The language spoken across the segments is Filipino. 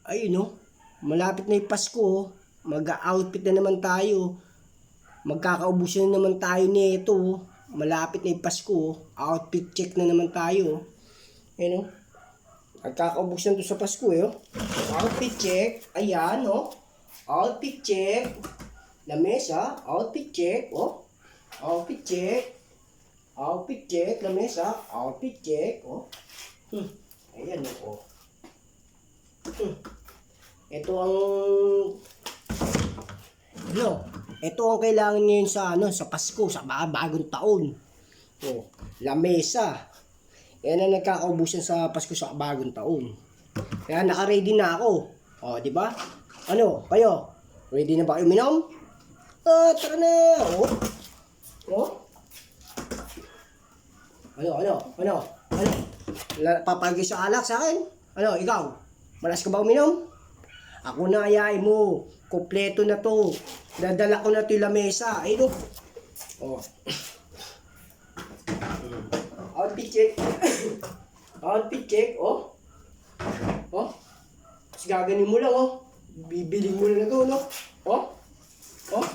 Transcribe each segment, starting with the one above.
Ayun no, malapit na yung Pasko oh. Mag-outfit na naman tayo. Magkakaubusan na naman tayo nito oh. Malapit na yung Pasko oh. Outfit check na naman tayo oh. Ayun oh. Magkakaubusan to sa Pasko eh oh. Outfit check. Ayan oh. Outfit check. Lamesa. Outfit check oh. Outfit check. Outfit check. Lamesa. Outfit check oh. Ayan oh. Ito ang ito ang kailangan ngayon sa sa Pasko, sa bagong taon. Oh, lamesa. Yan ang nagkakaubusan sa Pasko sa bagong taon. Kaya naka-ready na ako. Oh, di ba? Ano, kayo? Ready na ba kayo minom? Tara na. Oh. Oh. Ano? Papalagay sa alak sa akin? Ano, ikaw? Malas ka ba uminom? Ako na ayain mo. Kompleto na to. Dadala ko na to yung lamesa. Ay, no. Oh. Outfit check. Outfit check, oh. Oh. Tapos gaganin mo lang, oh. Bibiling mo lang na to, no? Oh. Oh.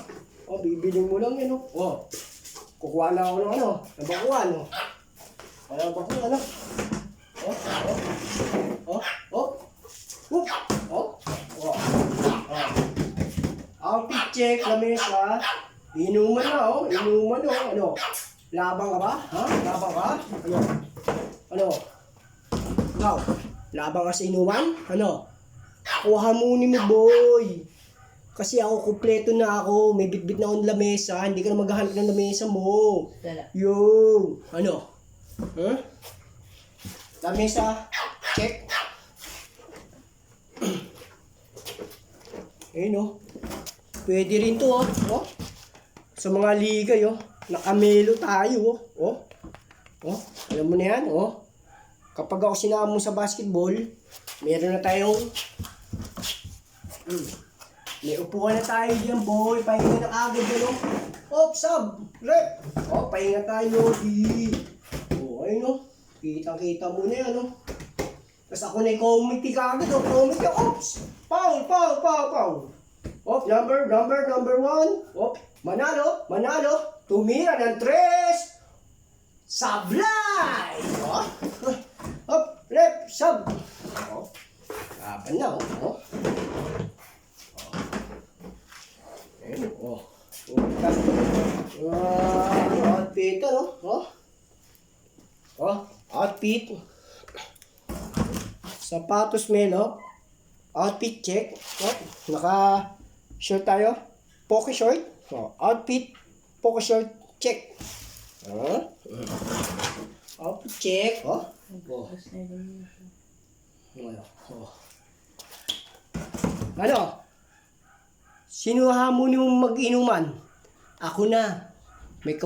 Oh, bibiling mo lang yan, oh. Oh. Kukuha na ako ng nabakuan, oh. Nabakuan, oh. Oh. Oh. Oh. Oh. Oh. Oh. Outfit check, lamesa. Inuman na, oh. Inuman, oh. Ano? Labang ka ba? Ha? Labang ka? Ano? Ikaw? Labang ka sa inuman? Ano? Kuhamunin mo, boy. Kasi ako, kumpleto na ako. May bitbit na akong lamesa. Hindi ka na maghahanap ng lamesa mo. Yo. Ano? Huh? Lamesa. Check. Ayun oh. Pwede rin to oh. Oh. Sa mga ligay oh. Nakamelo tayo oh. Oh. Oh. Alam mo na yan oh. Kapag ako sinama mo sa basketball, meron na tayong may upuan na tayo dyan boy. Pahinga na agad yan oh. Oh, sub. Rep. Oh, pahinga tayo. Oh, ayun oh. Kitang-kita mo na yan oh. Tapos ako na yung committee kagad oh. Committee. Oops. Foul. Oh, number 1. Oh, manalo. Tumira ng 3. Sablay. Oh. Oh, rep, sub. Oh. Laban na oh. Oh. Ayun oh. Outfit ano? Oh. Oh, outfit. Sapatos melo. Outfit check. Oh, naka-shirt tayo. Poke short. Oh, outfit. Poke short check. Outfit check. Oh. Oh. Ano? Sino hamunin mong mag-inuman? Ako na. May